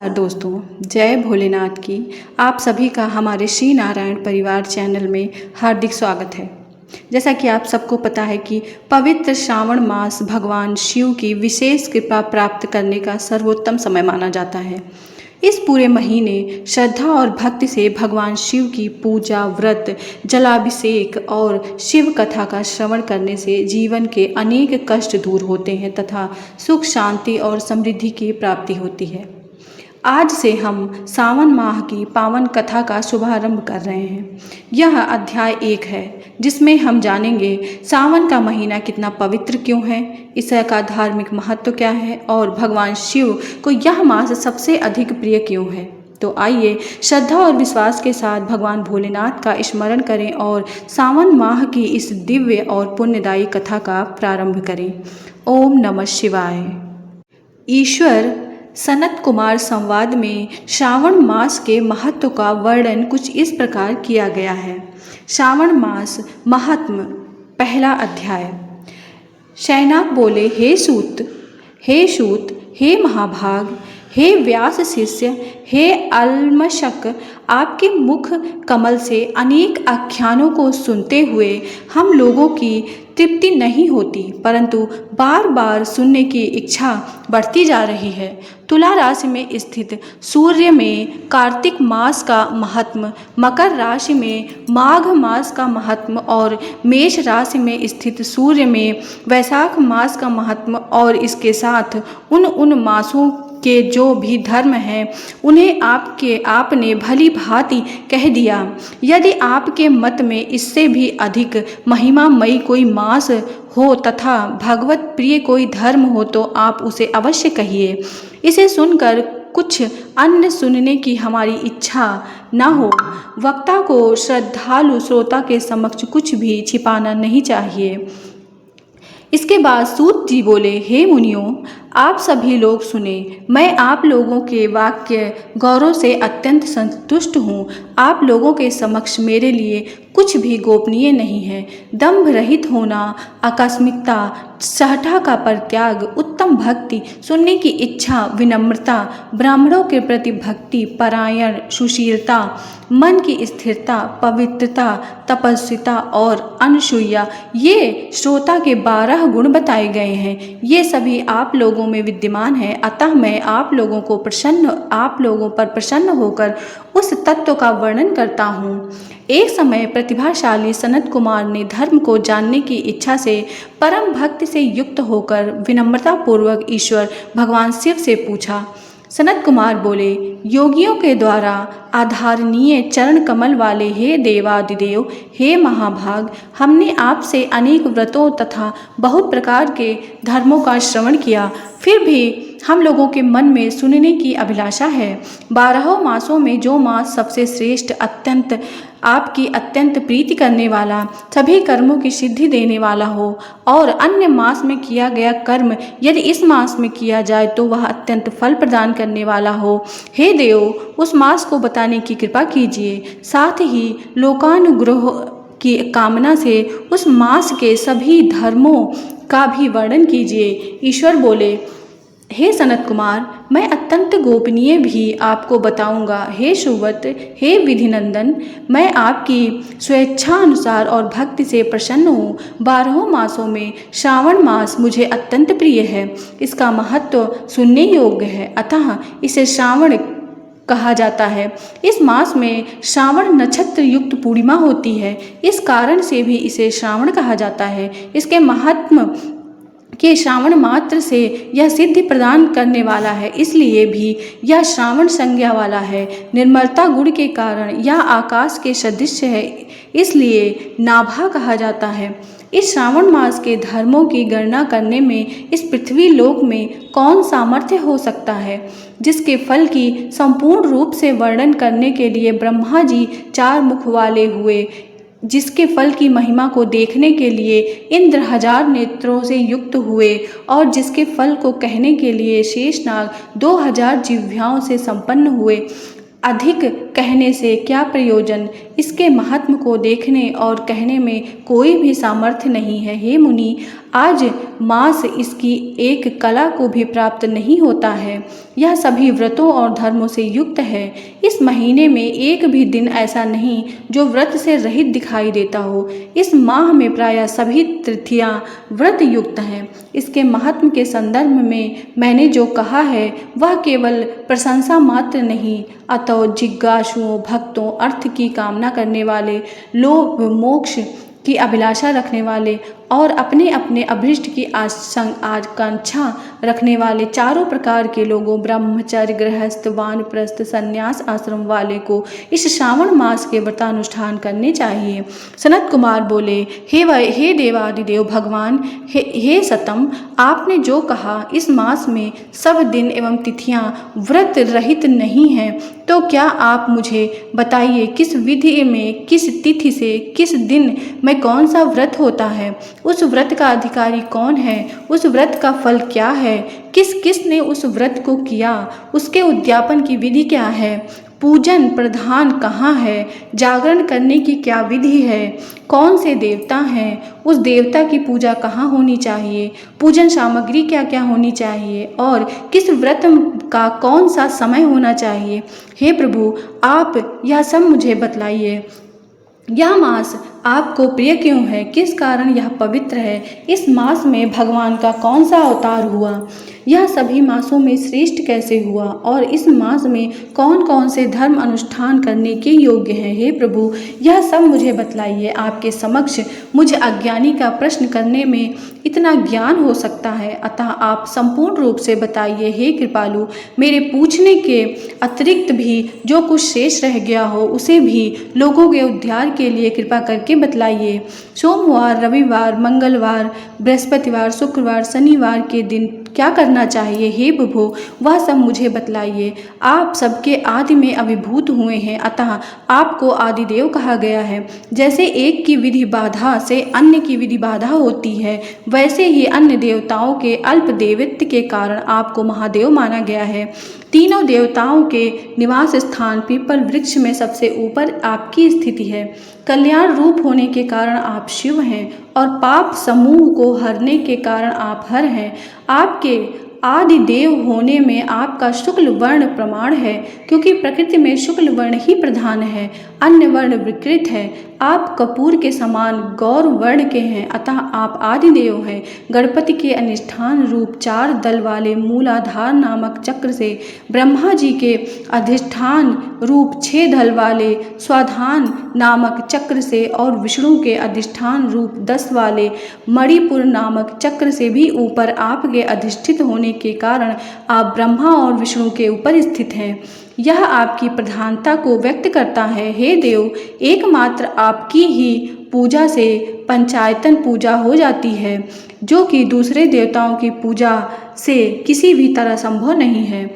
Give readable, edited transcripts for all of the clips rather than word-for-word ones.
दोस्तों, जय भोलेनाथ की आप सभी का हमारे श्री नारायण परिवार चैनल में हार्दिक स्वागत है। जैसा कि आप सबको पता है कि पवित्र श्रावण मास भगवान शिव की विशेष कृपा प्राप्त करने का सर्वोत्तम समय माना जाता है। इस पूरे महीने श्रद्धा और भक्ति से भगवान शिव की पूजा, व्रत, जलाभिषेक और शिव कथा का श्रवण करने से जीवन के अनेक कष्ट दूर होते हैं तथा सुख, शांति और समृद्धि की प्राप्ति होती है। आज से हम सावन माह की पावन कथा का शुभारंभ कर रहे हैं। यह अध्याय 1 है, जिसमें हम जानेंगे सावन का महीना कितना पवित्र क्यों है, इसका धार्मिक महत्व क्या है और भगवान शिव को यह मास सबसे अधिक प्रिय क्यों है। तो आइए श्रद्धा और विश्वास के साथ भगवान भोलेनाथ का स्मरण करें और सावन माह की इस दिव्य और पुण्यदायी कथा का प्रारंभ करें। ओम नमः शिवाय। ईश्वर सनत कुमार संवाद में श्रावण मास के महत्व का वर्णन कुछ इस प्रकार किया गया है। श्रावण मास महात्म। पहला अध्याय। शैनाक बोले, हे सूत, हे महाभाग, हे व्यास शिष्य, हे अल्मशक, आपके मुख कमल से अनेक आख्यानों को सुनते हुए हम लोगों की तृप्ति नहीं होती, परंतु बार बार सुनने की इच्छा बढ़ती जा रही है। तुला राशि में स्थित सूर्य में कार्तिक मास का महात्म, मकर राशि में माघ मास का महात्म और मेष राशि में स्थित सूर्य में वैशाख मास का महात्म और इसके साथ उन मासों के जो भी धर्म हैं उन्हें आपने भली भांति कह दिया। यदि आपके मत में इससे भी अधिक महिमामयी कोई मास हो तथा भगवत प्रिय कोई धर्म हो तो आप उसे अवश्य कहिए। इसे सुनकर कुछ अन्य सुनने की हमारी इच्छा न हो। वक्ता को श्रद्धालु श्रोता के समक्ष कुछ भी छिपाना नहीं चाहिए। इसके बाद सूत जी बोले, हे मुनियों, आप सभी लोग सुने। मैं आप लोगों के वाक्य गौरव से अत्यंत संतुष्ट हूँ। आप लोगों के समक्ष मेरे लिए कुछ भी गोपनीय नहीं है। दंभ रहित होना, आकस्मिकता, सहठा का परित्याग, उत्तम भक्ति, सुनने की इच्छा, विनम्रता, ब्राह्मणों के प्रति भक्ति, परायण, सुशीलता, मन की स्थिरता, पवित्रता, तपस्विता और अनसूया, ये श्रोता के 12 गुण बताए गए हैं। ये सभी आप लोगों में विद्यमान है। अतः मैं आप लोगों पर प्रसन्न होकर उस तत्व का वर्णन करता हूँ। एक समय प्रतिभाशाली सनत कुमार ने धर्म को जानने की इच्छा से परम भक्ति से युक्त होकर विनम्रता पूर्वक ईश्वर भगवान शिव से पूछा। सनत कुमार बोले, योगियों के द्वारा आधारणीय चरण कमल वाले हे देवादिदेव, हे महाभाग, हमने आपसे अनेक व्रतों तथा बहुत प्रकार के धर्मों का श्रवण किया, फिर भी हम लोगों के मन में सुनने की अभिलाषा है। 12 मासों में जो मास सबसे श्रेष्ठ, आपकी अत्यंत प्रीति करने वाला, सभी कर्मों की सिद्धि देने वाला हो और अन्य मास में किया गया कर्म यदि इस मास में किया जाए तो वह अत्यंत फल प्रदान करने वाला हो, हे देव, उस मास को बताने की कृपा कीजिए। साथ ही लोकानुग्रह की कामना से उस मास के सभी धर्मों का भी वर्णन कीजिए। ईश्वर बोले, हे सनत कुमार, मैं अत्यंत गोपनीय भी आपको बताऊंगा। हे सुव्रत, हे विधिनंदन, मैं आपकी स्वेच्छानुसार और भक्ति से प्रसन्न हूँ। 12 मासों में श्रावण मास मुझे अत्यंत प्रिय है। इसका महत्व सुनने योग्य है, अतः इसे श्रावण कहा जाता है। इस मास में श्रावण नक्षत्र युक्त पूर्णिमा होती है, इस कारण से भी इसे श्रावण कहा जाता है। इसके महात्म कि श्रावण मात्र से यह सिद्धि प्रदान करने वाला है, इसलिए भी यह श्रावण संज्ञा वाला है। निर्मलता गुण के कारण यह आकाश के सदृश है, इसलिए नाभा कहा जाता है। इस श्रावण मास के धर्मों की गणना करने में इस पृथ्वी लोक में कौन सामर्थ्य हो सकता है, जिसके फल की संपूर्ण रूप से वर्णन करने के लिए ब्रह्मा जी 4 मुख वाले हुए, जिसके फल की महिमा को देखने के लिए इंद्र 1000 नेत्रों से युक्त हुए और जिसके फल को कहने के लिए शेषनाग 2000 जिह्वाओं से संपन्न हुए। अधिक कहने से क्या प्रयोजन, इसके महात्म को देखने और कहने में कोई भी सामर्थ्य नहीं है। हे मुनि, आज मास इसकी एक कला को भी प्राप्त नहीं होता है। यह सभी व्रतों और धर्मों से युक्त है। इस महीने में एक भी दिन ऐसा नहीं जो व्रत से रहित दिखाई देता हो। इस माह में प्रायः सभी तिथियां व्रत युक्त हैं। इसके महात्म के संदर्भ में मैंने जो कहा है वह केवल प्रशंसा मात्र नहीं, अतः जिज्ञासुओं, भक्तों, अर्थ की कामना करने वाले, लोभ मोक्ष की अभिलाषा रखने वाले और अपने अपने अभीष्ट की आकांक्षा रखने वाले चारों प्रकार के लोगों, ब्रह्मचर्य, गृहस्थ, वानप्रस्थ, संन्यास आश्रम वाले को इस श्रावण मास के व्रतानुष्ठान करने चाहिए। सनत कुमार बोले, हे देवादिदेव भगवान, हे सतम, आपने जो कहा इस मास में सब दिन एवं तिथियां व्रत रहित नहीं हैं, तो क्या आप मुझे बताइए किस विधि में, किस तिथि से, किस दिन में कौन सा व्रत होता है, उस व्रत का अधिकारी कौन है, उस व्रत का फल क्या है, किस किस ने उस व्रत को किया, उसके उद्यापन की विधि क्या है, पूजन प्रधान कहाँ है, जागरण करने की क्या विधि है, कौन से देवता हैं, उस देवता की पूजा कहाँ होनी चाहिए, पूजन सामग्री क्या क्या होनी चाहिए और किस व्रत का कौन सा समय होना चाहिए। हे प्रभु, आप यह सब मुझे बतलाइए। यह मास आपको प्रिय क्यों है, किस कारण यह पवित्र है, इस मास में भगवान का कौन सा अवतार हुआ, यह सभी मासों में श्रेष्ठ कैसे हुआ और इस मास में कौन कौन से धर्म अनुष्ठान करने के योग्य हैं। हे प्रभु, यह सब मुझे बतलाइए। आपके समक्ष मुझ अज्ञानी का प्रश्न करने में इतना ज्ञान हो सकता है, अतः आप संपूर्ण रूप से बताइए। हे कृपालु, मेरे पूछने के अतिरिक्त भी जो कुछ शेष रह गया हो उसे भी लोगों के उद्धार के लिए कृपा करके बतलाइए। सोमवार, रविवार, मंगलवार, बृहस्पतिवार, शुक्रवार, शनिवार के दिन क्या करना चाहिए। हे प्रभु, वह सब मुझे बतलाइए। आप सबके आदि में अभिभूत हुए हैं, अतः आपको आदिदेव कहा गया है। जैसे एक की विधि बाधा से अन्य की विधि बाधा होती है, वैसे ही अन्य देवताओं के अल्प देवत्व के कारण आपको महादेव माना गया है। तीनों देवताओं के निवास स्थान पीपल वृक्ष में सबसे ऊपर आपकी स्थिति है। कल्याण रूप होने के कारण आप शिव हैं और पाप समूह को हरने के कारण आप हर हैं। आपके आदि देव होने में आपका शुक्ल वर्ण प्रमाण है, क्योंकि प्रकृति में शुक्ल वर्ण ही प्रधान है, अन्य वर्ण विकृत है। आप कपूर के समान गौर वर्ण के हैं, अतः आप आदिदेव हैं। गणपति के अनुष्ठान रूप 4 दल वाले मूलाधार नामक चक्र से, ब्रह्मा जी के अधिष्ठान रूप 6 दल वाले स्वाधान नामक चक्र से और विष्णु के अधिष्ठान रूप 10 वाले मणिपुर नामक चक्र से भी ऊपर आपके अधिष्ठित होने के कारण आप ब्रह्मा और विष्णु के ऊपर स्थित हैं। यह आपकी प्रधानता को व्यक्त करता है। हे देव, एकमात्र आपकी ही पूजा से पंचायतन पूजा हो जाती है, जो कि दूसरे देवताओं की पूजा से किसी भी तरह संभव नहीं है।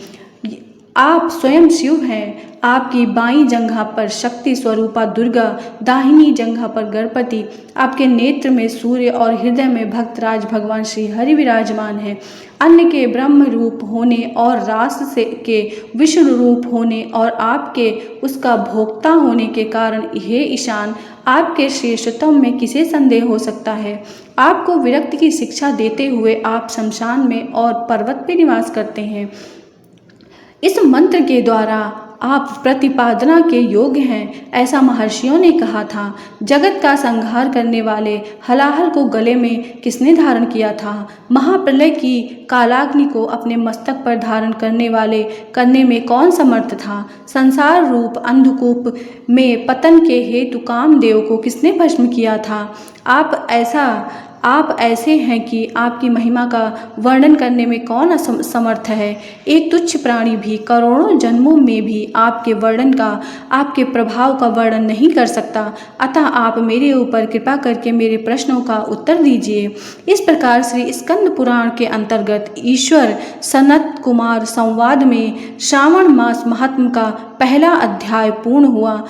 आप स्वयं शिव हैं। आपकी बाईं जंघा पर शक्ति स्वरूपा दुर्गा, दाहिनी जंघा पर गणपति, आपके नेत्र में सूर्य और हृदय में भक्तराज भगवान श्री हरि विराजमान है। अन्य के ब्रह्म रूप होने और रास से के विष्णु रूप होने और आपके उसका भोक्ता होने के कारण, हे ईशान, आपके श्रेष्ठत्व में किसे संदेह हो सकता है। आपको विरक्ति की शिक्षा देते हुए आप शमशान में और पर्वत पर निवास करते हैं। इस मंत्र के द्वारा आप प्रतिपादना के योग्य हैं, ऐसा महर्षियों ने कहा था। जगत का संहार करने वाले हलाहल को गले में किसने धारण किया था। महाप्रलय की कालाग्नि को अपने मस्तक पर धारण करने में कौन समर्थ था। संसार रूप अंधकूप में पतन के हेतु कामदेव को किसने भस्म किया था। आप ऐसे हैं कि आपकी महिमा का वर्णन करने में कौन असमर्थ है। एक तुच्छ प्राणी भी करोड़ों जन्मों में भी आपके प्रभाव का वर्णन नहीं कर सकता। अतः आप मेरे ऊपर कृपा करके मेरे प्रश्नों का उत्तर दीजिए। इस प्रकार श्री स्कंद पुराण के अंतर्गत ईश्वर सनत कुमार संवाद में श्रावण मास महात्म का पहला अध्याय पूर्ण हुआ।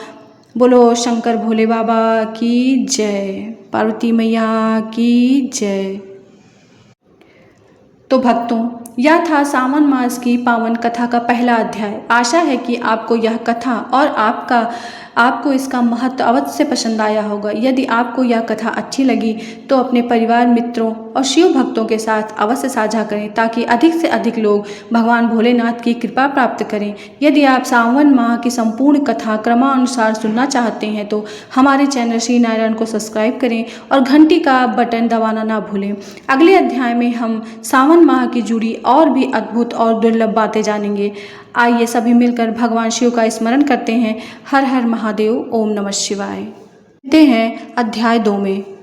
बोलो शंकर भोले बाबा की जय, पार्वती मैया की जय। तो भक्तों, यह था सावन मास की पावन कथा का पहला अध्याय। आशा है कि आपको यह कथा और आपको इसका महत्व अवश्य पसंद आया होगा। यदि आपको यह कथा अच्छी लगी तो अपने परिवार, मित्रों और शिव भक्तों के साथ अवश्य साझा करें ताकि अधिक से अधिक लोग भगवान भोलेनाथ की कृपा प्राप्त करें। यदि आप सावन माह की संपूर्ण कथा क्रमानुसार सुनना चाहते हैं तो हमारे चैनल श्री नारायण को सब्सक्राइब करें और घंटी का बटन दबाना ना भूलें। अगले अध्याय में हम सावन माह की जुड़ी और भी अद्भुत और दुर्लभ बातें जानेंगे। आइए सभी मिलकर भगवान शिव का स्मरण करते हैं। हर हर महादेव, ओम नमः शिवाय। मिलते हैं अध्याय 2 में।